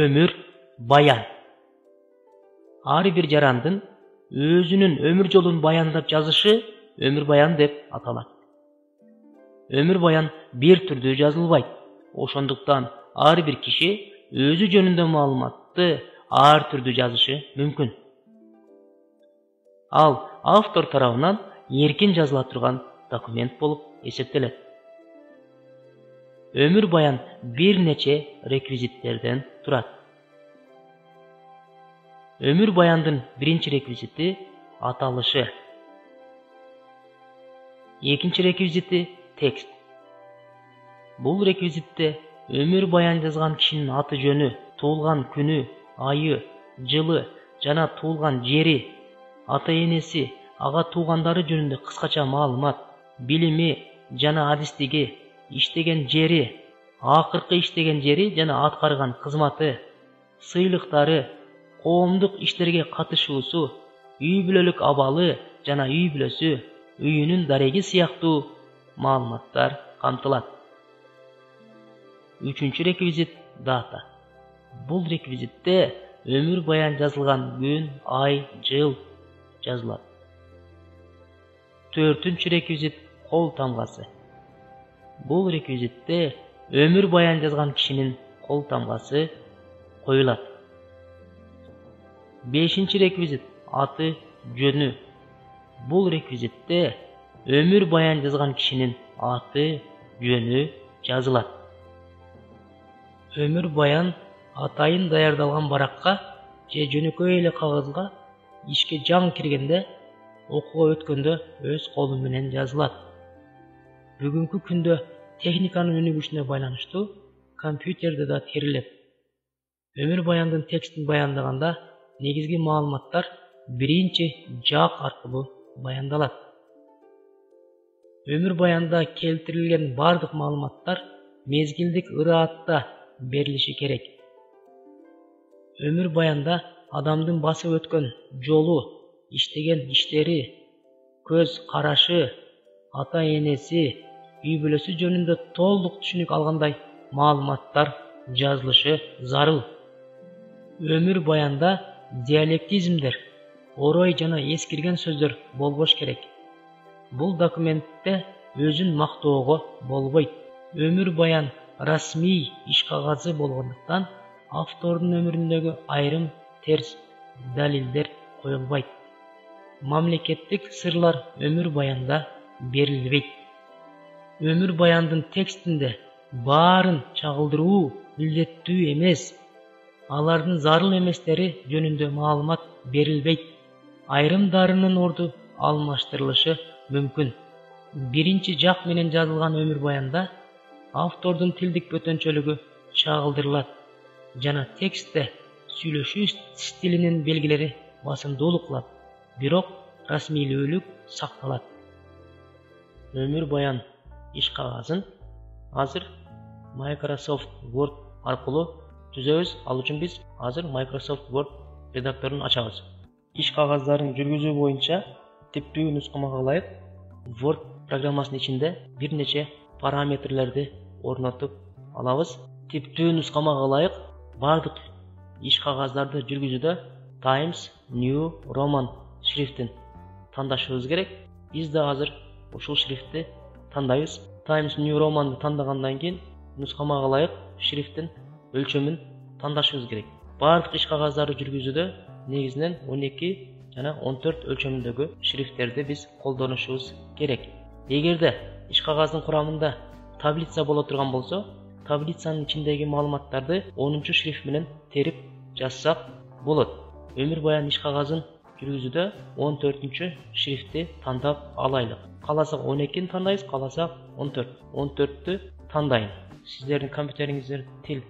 Ömür баян. Ар бир жарандын өзүнүн өмүр жолун баяндап жазышы өмүр баян деп аталат. Өмүр баян бир түрдүү жазылбайт. Ошондуктан ар бир киши өзү жөнүндө маалыматты ар түрдүү жазышы мүмкүн. Ал автор тарабынан эркин жазыла турган документ болуп эсептелет. Өмүр баян бир нече реквизиттерден турат. Өмүр баяндын биринчи реквизити аталышы. Экинчи реквизити текст. Бул реквизитте өмүр баян жазган кишинин аты жөнү, туулган күнү, айы, жылы жана туулган жери, ата энеси, ага туугандары жөнүндө кыскача маалымат, билими жана адистиги, иштеген жери, акыркы иштеген жери жана аткарган кызматы, сыйлыктары, коомдук иштерге катышуусу, үй бүлөлүк абалы жана үй бүлөсү, үйүнүн дареги сыяктуу маалыматтар камтылат. Үчүнчү реквизит дата. Бул реквизитте өмүр баян жазылган күн, ай, жыл жазылат. Төртүнчү реквизит кол тамгасы. Бул реквизитте өмүр баян жазган кишинин кол тамгасы коюлат. Бешинчи реквизит аты жөнү. Бул реквизитте өмүр баян жазган кишинин аты жөнү жазылат. Өмүр баян атайын даярдалган баракка же жөнөкөй эле кагазга ишке жаң киргенде, окууга өткөндө өз колу менен жазылат. Бүгүнкү күндө техниканын өнүгүшүнө байланыштуу компьютерде да терилет. Өмүр баяндын текстин баяндаганда негизги маалыматтар биринчи жак аркылуу баяндалат. Өмүр баянда келтирилген бардык маалыматтар мезгилдик ыраатта берилиши керек. Өмүр баянда адамдын басып өткөн жолу, иштеген иштери, көз карашы, ата энеси, үй бүлөсү жөнүндө толук түшүнүк алгандай маалыматтар жазылышы зарыл. Өмүр баянда диалектизмдер, орой жана эскирген сөздөр болбош керек. Бул документте өзүн мактоого болбойт. Өмүр баян расмий иш кагазы болгондуктан автордун өмүрүндөгү айрым терс далилдер коюлбайт. Мамлекеттик сырлар өмүр баянда берилбейт. Өмүр баяндын текстинде баарын чагылдыруу милдеттүү эмес. Алардын зарыл эместери жөнүндө маалымат берилбейт. Айрымдарынын орду алмаштырылышы мүмкүн. Биринчи жак менен жазылган өмүр баянда автордун тилдик бөтөнчөлүгү чагылдырылат жана текстте сүйлөшүү стилинин белгилери басымдуулук кылат, бирок расмийлүүлүк сакталат. Өмүр баян иш кагазын азыр Microsoft Word аркылуу түзөбүз. Ал үчүн биз азыр Microsoft Word редакторун ачабыз. Иш кагаздарын жүргүзүү боюнча типтүү нускамага ылайык Word программасынын ичинде бир нече параметрлерди орнотуп алабыз. Типтүү нускамага ылайык бардык иш кагаздарды жүргүзүүдө Times New Roman шрифтин тандашыбыз керек. Биз да азыр ушул шрифтти тандайбыз. Times New Roman'ды тандагандан кийин нускамага ылайык шрифтин өлчөмүн тандашыбыз керек. Бардык иш кагаздарды жүргүзүүдө негизинен 12 жана 14 өлчөмүндөгү шрифттерди биз колдонушубуз керек. Эгерде иш кагаздын курамында таблица боло турган болсо, таблицанын ичиндеги маалыматтарды 10 шрифт менен терип жазсак болот. Өмүр баян иш кагазын жүргүзүүдө 14 шрифтти тандап алайлык. Кааласак 12-ни тандайбыз, кааласак 14. 14-тү тандайын. Сиздердин компьютериңиздер тил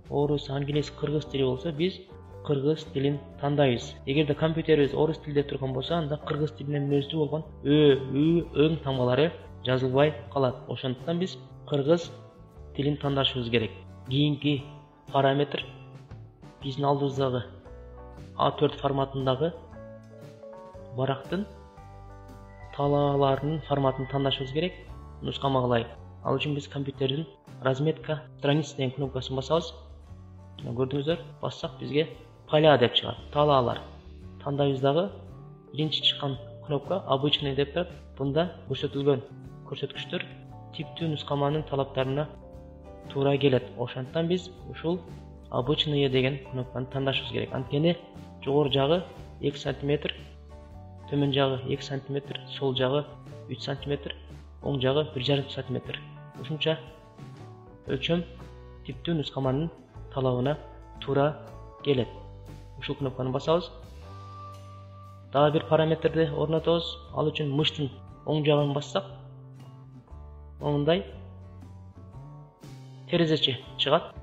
орус, англис, кыргыз тили болсо, биз кыргыз тилин тандайбыз. Эгерде компьютерибиз орус тилде турган болсо, анда кыргыз тилинен мүнөздүү болгон ө, ү, өң тамгалары жазылбай калат. Ошондуктан биз кыргыз тилин тандашыбыз керек. Кийинки параметр биздин алдыбыздагы A4 форматындагы барактын талааларынын форматын тандашыбыз керек. Нускамага ылайык. Ал үчүн биз компьютердин разметка страница деген кнопкасын басабыз. Gördüңүздөр, бассак бизге поля деп чыгат, талаалар. Тандайбыз дагы биринчи чыккан кнопка обычный деп турат. Бунда көрсөтүлгөн көрсөткүчтөр типтүү нускаманын талаптарына туура келет. Ошондуктан биз ушул обычный деген кнопканы тандашыбыз керек. Анткени жогору жагы 2 см, төмөн жагы 2 см, сол жагы 3 см, оң жагы 1,5 см. Ушунча өлчөм типтүү нускаманын талабына туура келет. Ушул кнопканы басабыз. Дагы бир параметрди орнотобуз. Ал үчүн мыштын оң жагын бассак, мындай терезечи чыгат.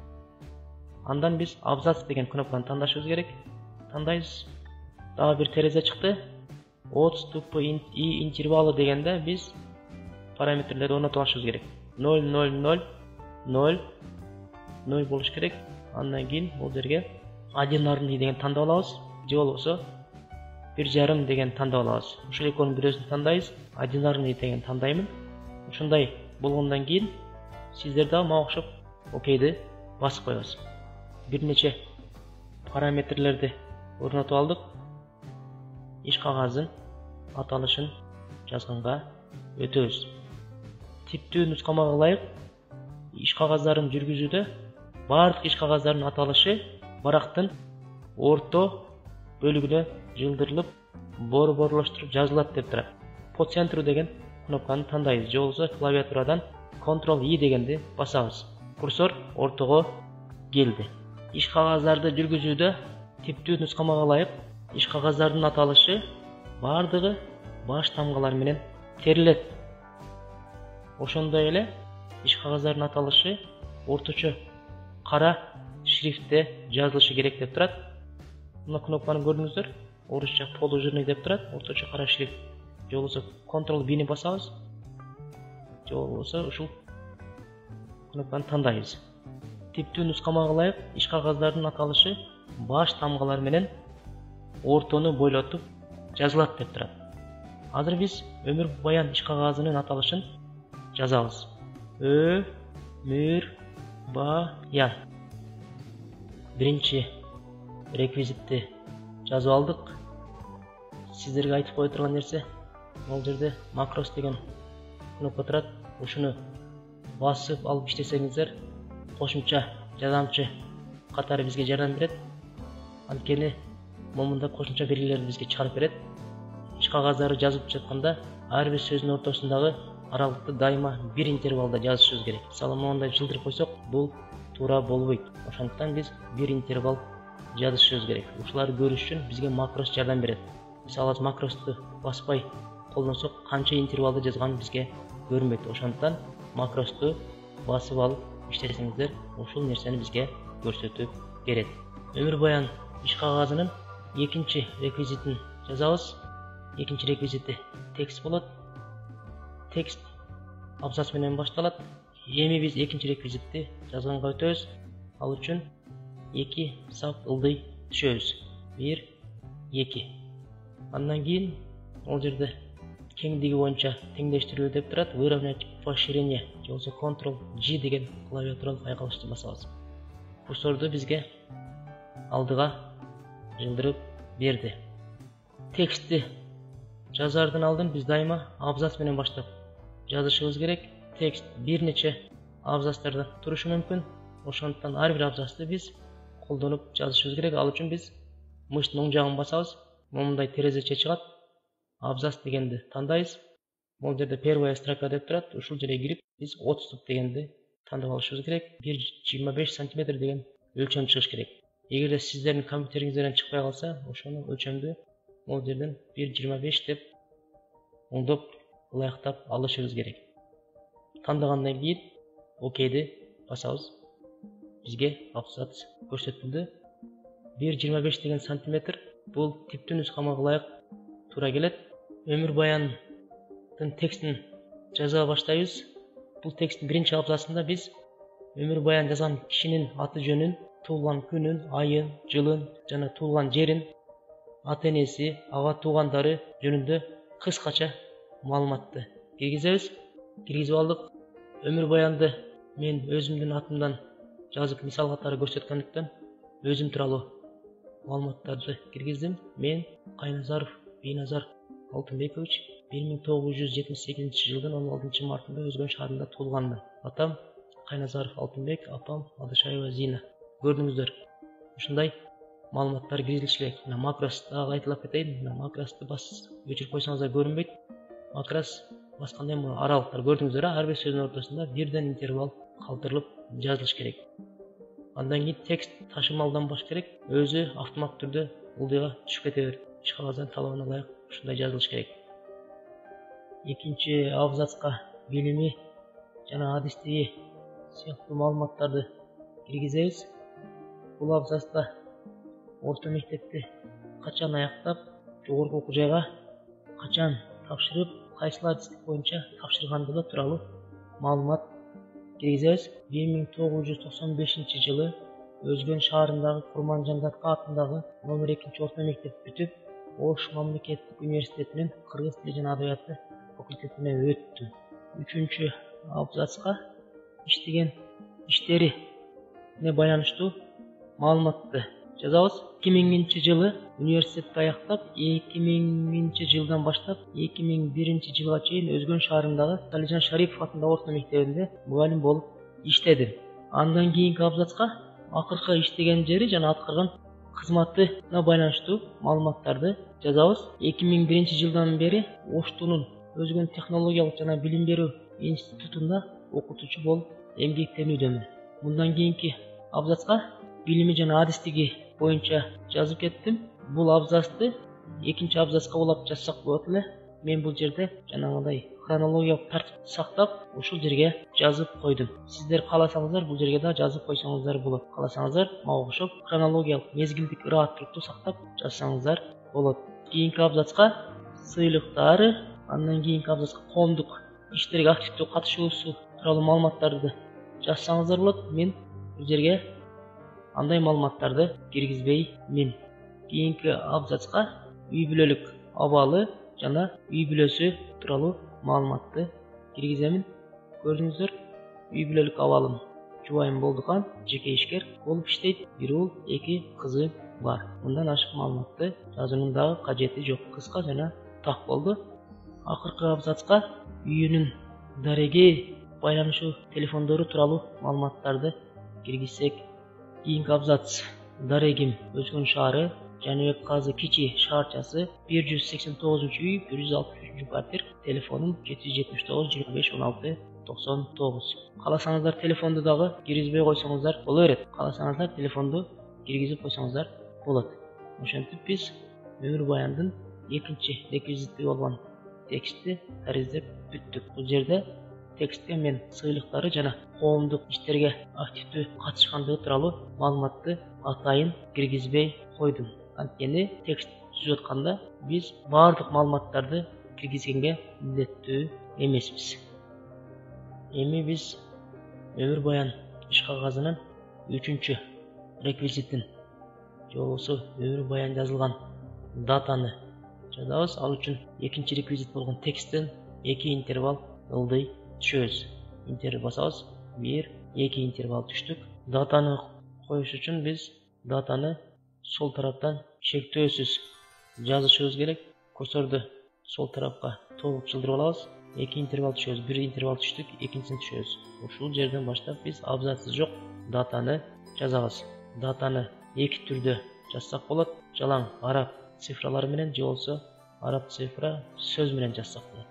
Андан биз абзац деген кнопканы тандашыбыз керек. Тандайбыз. Дагы бир терезе чыкты. Отступы и интервалы дегенде биз параметрлерди орнотуп алышыбыз керек. 0 0 0 0 0 болуш керек. Андан кийин бул жерге одинарный деген тандап алабыз. Же болбосо 1,5 деген тандап алабыз. Ушул экөөнүн бирөөсүн тандайбыз. Одинарный деген тандаймын. Ушундай болгондон кийин сиздер дагы мага окшоп окейди басып коебуз. Бир нече параметрлерди орнотуп алдык. Иш кагазын аталышын жазганга өтөбүз. Типтүү нускамага ылайык иш кагаздарын жүргүзүүдө бардык иш кагаздарын аталышы барактын орто бөлүгүнө жылдырылып, борборлоштуруп жазылат деп турат. По центру деген кнопканы тандайбыз. Же болбосо клавиатурадан Ctrl-I дегенди басабыз. Курсор ортого келди. Иш кагаздарды жүргүзүүдө типтүү нускамага ылайык иш кагаздардын аталышы бардыгы баш тамгалар менен терилет. Ошондой эле иш кагаздардын аталышы орточо кара шрифтте жазылышы керек деп турат. Мына кнопканы көрдүңүздөр. Орусча положенный деп турат, орточо кара шрифт. Же болбосо Ctrl-B'ни басабыз. Же болбосо ушул кнопканы тандайбыз. Типтүү нускамага ылайык иш кагаздардын аталышы баш тамгалар менен ортону бойлотуп жазылат деп турат. Азыр биз өмүр баян иш кагазынын аталышын жазабыз. Өмүр баян. Биринчи реквизитти жазып алдык. Сиздерге айтып кое турган нерсе, бул жерде макрос деген кнопка турат. Ушуну басып алып иштесеңиздер, кошумча жардамчы катары бизге жардам берет. Анткени момунда кошумча белгилерди бизге чыгарып берет. Иш кагаздары жазып жатканда ар бир сөздүн ортосундагы аралыкты дайыма бир интервалда жазышыбыз керек. Мисалы моундай жылдырып койсок, бул туура болбойт. Ошондуктан биз бир интервал жазышыбыз керек. Ушуларды көрүш үчүн бизге макрос жардам берет. Мисалы макросту баспай колдонсок, канча интервалды жазганын бизге көрүнбөйт. Ошондуктан макросту басып алып иштесеңиздер, ушул нерсени бизге көрсөтүп берет. Өмүр баян иш кагазынын экинчи реквизитин жазабыз. Экинчи реквизити текст болот. Текст абзац менен башталат. Эми биз экинчи реквизитти жазганга өтөбүз. Ал үчүн 2 сап ылдый түшөбүз. 1 2. Андан кийин ол жерде кеңдиги боюнча теңдештирүү деп турат. Выровнять поощрение же болбосо Ctrl-G деген клавиатуралык айкалышты басабыз. Курсорду бизге алдыга жылдырып берди. Текстти жазардан алдын биз дайыма абзац менен баштап жазышыбыз керек. Текст бир нече абзацтардан турушу мүмкүн. Ошондуктан ар бир абзацты биз колдонуп жазышыбыз керек. Ал үчүн биз мыштын оң жагын басабыз. Момундай терезече чыгат. Абзац дегенди тандайбыз. Бул жерде первая строка деп турат. Ушул жерге кирип биз отступ дегенди тандап алышыбыз керек. 1,25 см деген өлчөм чыгыш керек. Эгерде сиздердин компьютериңизден чыкпай калса, ошону өлчөмдү бул жерден 1,25 деп оңдоп ылайыктап алышыбыз керек. Тандагандан кийин окейди басабыз. Бизге абзац көрсөтүлдү. 1,25 деген сантиметр. Бул типтүү нускамага ылайык туура келет. Өмүр баяндын текстин жаза баштайбыз. Бул тексттин биринчи абзацында биз өмүр баян жазган кишинин аты жөнүн, туулган күнүн, айын, жылын жана туулган жерин, ата энеси, ага туугандары жөнүндө кыскача маалыматты киргизебиз. Киргизип алдык. Өмүр баянды мен өзүмдүн атымдан жазып мисал катары көрсөткөндүктөн өзім туралы маалыматтарды киргиздим. Мен Кайназаров Бейназар Алтынбекович 1978 жылдын 16 мартында Өзгөн шаарында туулганмын. Атам Кайназаров Алтынбек, апам Адышаева Зина. Көрдүңүздөр, ушундай маалыматтар киргизилишет. Макрос дагы айтылып кетейин. Макросты өчүрүп койсоңуздар көрүнбөйт. Макрос басканда эми аралыктар көрдүңүздөр, ар бир сөздүн ортосунда бирден интервал калтырылып жазылыш керек. Андан кийин текст ташымалданбаш керек, өзү автомат түрдө ылдыйга түшүп кете берет. Иш кагаздан талабына ылайык ушундай жазылыш керек. Экинчи абзацка билими жана адистиги сыяктуу маалыматтарды киргизебиз. Бул абзацта орто мектепти качан аяктап, жогорку окуу жайга качан тапшырып, кайсыл адистик боюнча тапшыргандыгы тууралуу маалымат киргизебиз. 1995 жылы Өзгөн шаарындагы Курманжан-Датка атындагы номер 2 орто мектеп бүтүп, Ош мамлекеттик университетинин кыргыз тили жана адабияты факультетине өттүм. 3 абзацка иштеген иштерине байланыштуу маалыматты жазабыз. 2000 жылы университетти аяктап, 2000 жылдан баштап 2001 жылга чейин Өзгөн шаарындагы Талижан Шарипов атындагы орто мектебинде мугалим болуп иштедим. Андан кийинки абзацка акыркы иштеген жери жана аткарган кызматына байланыштуу маалыматтарды жазабыз. 2001 жылдан бери Оштунун Өзгөн технологиялык жана билим берүү институтунда окутуучу болуп эмгектенүүдөмүн. Мындан кийинки абзацка билими жана адистиги боюнча жазып кеттим. Бул абзацты экинчи абзацка улап жазсак болот эле. Мен бул жерде жанагындай хронологиялык тартипти сактап, ушул жерге жазып койдум. Сиздер кааласаңыздар бул жерге да жазып койсоңуздар болот. Кааласаңыздар мага окшоп хронологиялык мезгилдик ырааттуулукту сактап жазсаңыздар болот. Кийинки абзацка сыйлыктары, андан кийинки абзацка коомдук иштерге активдүү катышуусу тууралуу маалыматтарды жазсаңыздар болот. Мен бул жерге андай маалыматтарды киргизбеймин. Кийинки абзацка үй бүлөлүк абалы жана үй бүлөсү тууралуу маалыматты киргиземин. Көрдүңүздөр, үй бүлөлүк абалым жубайым Болдукан, жеке ишкер болуп иштейт. 1 уул, 2 кызы бар. Мындан ашык маалыматты жазуунун дагы кажети жок. Кыска жана так болду. Акыркы абзацка үйүнүн дареги байланышуу телефондору тууралуу маалыматтарды киргизсек. Кийинки абзац дарегим Өзгөн шаары, Жаныбек Казы Кичи шаарчасы, 189-үй, 163 квартир, телефонум 779 25 16 99. Кааласаңыздар телефонду дагы киргизбей койсоңуздар боло берет. Кааласаңыздар телефонду киргизип койсоңуздар болот. Ошентип биз өмүр баяндын экинчи реквизити болгон текстти тариздеп бүттүк. Бул жерде текстке мен сыйлыктары жана коомдук иштерге активдүү катышкандыгы тууралуу маалыматты атайын киргизбей койдум. Анткени текст түзүп атканда биз баардык маалыматтарды киргизгенге милдеттүү эмеспиз. Эми биз өмүр баян иш кагазынын 3 реквизитин, же болбосо өмүр баян жазылган датаны жазабыз. Ал үчүн экинчи реквизит болгон тексттен 2 интервал ылдый түшөбүз. Интер басабыз, 1, 2 интервал түштүк. Датаны коюш үчүн биз датаны сол тараптан шектөөсүз жазышыбыз керек. Курсорду сол тарапка толук чылдырып алабыз. 2 интервал түшөбүз, 1 интервал түштүк, экинчисин түшөбүз. Ушул жерден баштап биз абзацы жок датаны жазабыз. Датаны 2 түрдө жазсак болот. Жалаң араб цифралары менен же болсо араб цифра сөз менен жазсак болот.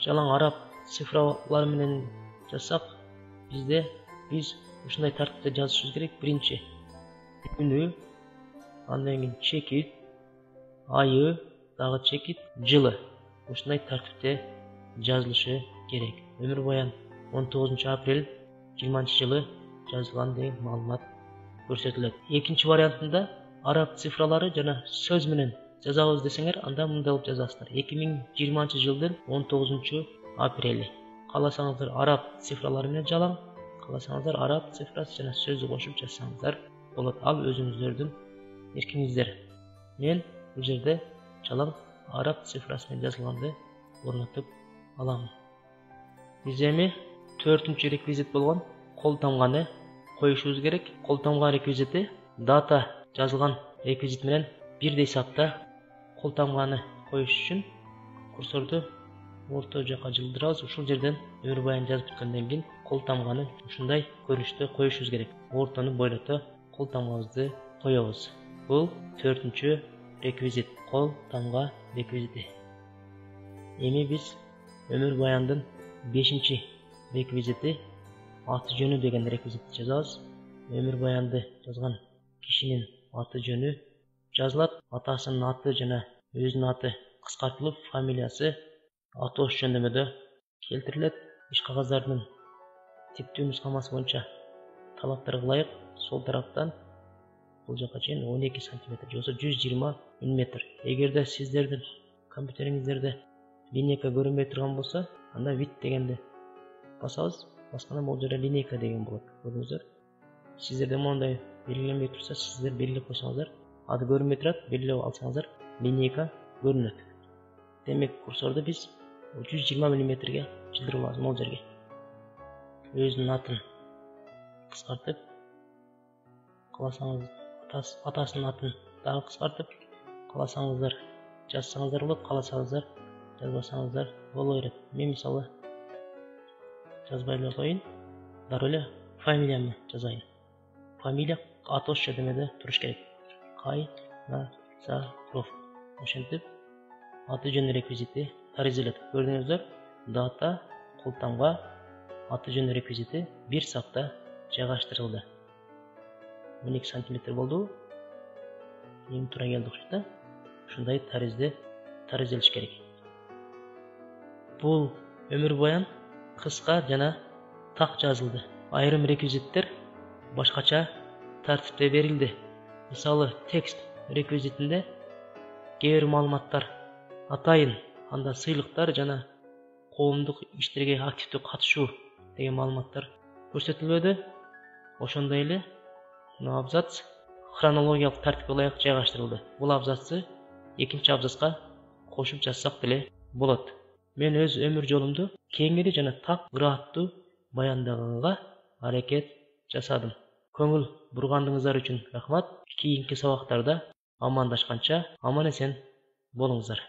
Жалаң араб цифралары менен жазсак биз ушундай тартипте жазышыбыз керек. Биринчи күнү, андан кийин чекит, айы, дагы чекит, жылы. Ушундай тартипте жазылышы керек. Өмүр баян 19 апрель 20 жылы жазылган деген маалымат көрсөтүлөт. Экинчи вариантында араб цифралары жана сөз менен жазабыз десеңер, анда мындай болуп жазасыздар. 2020 жылдын 19 апрели. Кааласаңыздар араб цифралары менен жалаң, кааласаңыздар араб цифрасы жана сөздү кошуп жазсаңыздар болот. Ал өзүңүздөрдүн эркиңиздер. Мен бул жерде жалаң араб цифрасы менен жазылганды орнотуп аламын. Биз эми 4-реквизит болгон кол тамганы коюшубуз керек. Кол тамга реквизити data жазылған реквизит менен бирдей сапта колтамганы коюш үчүн курсорду орто жака жылдырабыз. Ушул жерден өмүр баян жазып бүткөндөн кийин колтамганы ушундай көрүнүштө коюшубуз керек. Ортону бойлото колтамгабызды коебуз. Бул 4-чү реквизит, колтамга реквизити. Эми биз өмүр баяндын 5-чи реквизити аты жөнү деген реквизитти жазабыз. Өмүр баянды жазган кишинин аты жөнү жазылат. Атасынын аты жана өзүнүн аты кыскартылып, фамилиясы атош жөндөмөдө келтирилет. Иш кагаздарынын типтүү нускамасы боюнча талаптарга ылайык сол тараптан бул жака чейин 12 см же 120 мм. Эгерде сиздердин компьютериңиздерде линейка көрүнбөй турган болсо, анда вид дегенди басабыз. Басканда бул жерде линейка деген болот. Көрдүңүздөр. Сиздерде мондай белгиленбей турса, сиздер белгилеп койсоңуздар, аты көрүнбөй турат, белгилеп алсаңыздар, линейка көрүнөт. Демек, курсорду биз 120 мм жылдырып алабыз могул жерге. Өзүнүн атын кыскартып, кааласаңыз атасынын атын дагы кыскартып, кааласаңыздар жазсаңыздар болот, кааласаңыздар жазбасаңыздар боло берет. Мен мисалы жазбай эле коеюн, дароо эле фамилиямды жазайын. Фамилия атош жөндөмөдө туруш керек. Кайназаров. Ошентип аты жөн реквизити таризилет. Көрдүңүздөр, дата, колтамга, аты жөн реквизити бир сапта жайгаштырылды. 12 см болду. Эми туура келди окшойт да. Ушундай таризелиш керек. Бул өмүр баян кыска жана так жазылды. Айрым реквизиттер башкача тартипте берилди. Мисалы, текст реквизитинде кээ бир маалыматтар атайын, анда сыйлыктар жана коомдук иштерге активдүү катышуу деген маалыматтар көрсөтүлбөдү. Ошондой эле мына абзац хронологиялык тартипке ылайык жайгаштырылды. Бул абзацты 2-чи абзацка кошуп жазсак деле болот. Мен өз өмүр жолумду кеңири жана так ырааттуу баяндаганга аракет жасадым. Көңүл бургандыгыңыздар үчүн рахмат. Кийинки сабактарда амандашканча аман эсен болуңуздар.